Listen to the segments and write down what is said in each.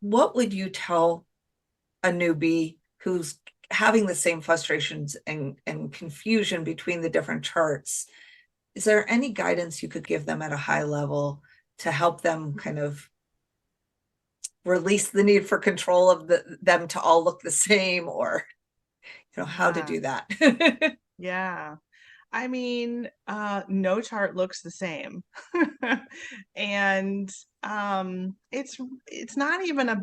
what would you tell a newbie who's having the same frustrations and confusion between the different charts? Is there any guidance you could give them at a high level to help them kind of release the need for control of them to all look the same, or how to Yeah. do that? Yeah. I mean, no chart looks the same. And it's not even a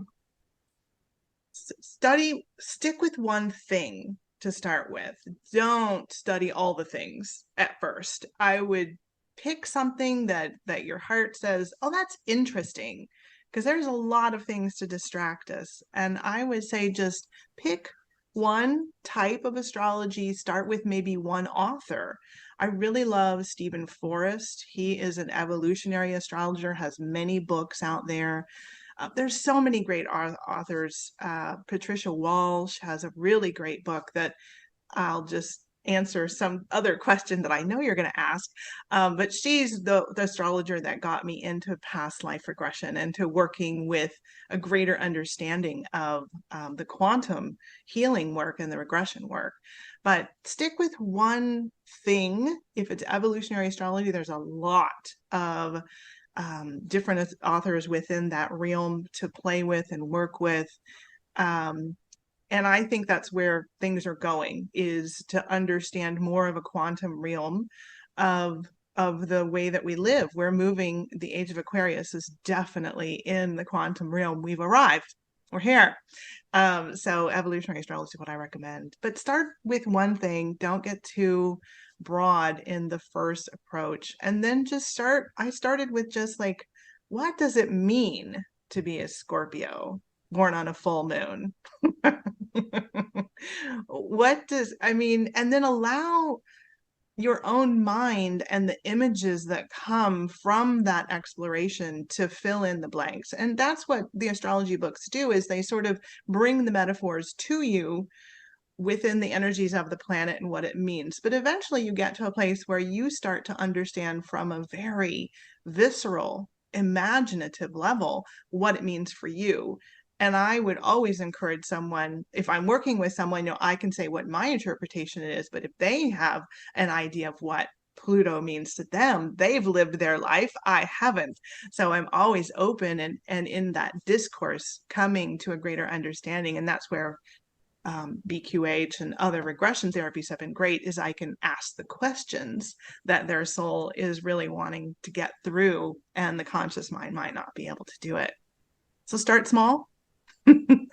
stick with one thing to start with. Don't study all the things at first. I would pick something that your heart says, "Oh, that's interesting." Because there's a lot of things to distract us. And I would say just pick one type of astrology, start with maybe one author. I really love Stephen Forrest. He is an evolutionary astrologer, has many books out there. There's so many great authors. Patricia Walsh has a really great book that I'll just answer some other question that I know you're going to ask. But she's the astrologer that got me into past life regression and to working with a greater understanding of the quantum healing work and the regression work. But stick with one thing. If it's evolutionary astrology, there's a lot of different authors within that realm to play with and work with. Um, and I think that's where things are going, is to understand more of a quantum realm of the way that we live. We're moving. The age of Aquarius is definitely in the quantum realm. We've arrived. We're here. So evolutionary astrology is what I recommend. But start with one thing. Don't get too broad in the first approach. And then just start. I started with just like, what does it mean to be a Scorpio born on a full moon? What does, I mean, and then allow your own mind and the images that come from that exploration to fill in the blanks. And that's what the astrology books do, is they sort of bring the metaphors to you within the energies of the planet and what it means. But eventually you get to a place where you start to understand from a very visceral, imaginative level what it means for you. And I would always encourage someone, if I'm working with someone, I can say what my interpretation is, but if they have an idea of what Pluto means to them, they've lived their life. I haven't. So I'm always open and in that discourse coming to a greater understanding. And that's where BQH and other regression therapies have been great, is I can ask the questions that their soul is really wanting to get through, and the conscious mind might not be able to do it. So start small. It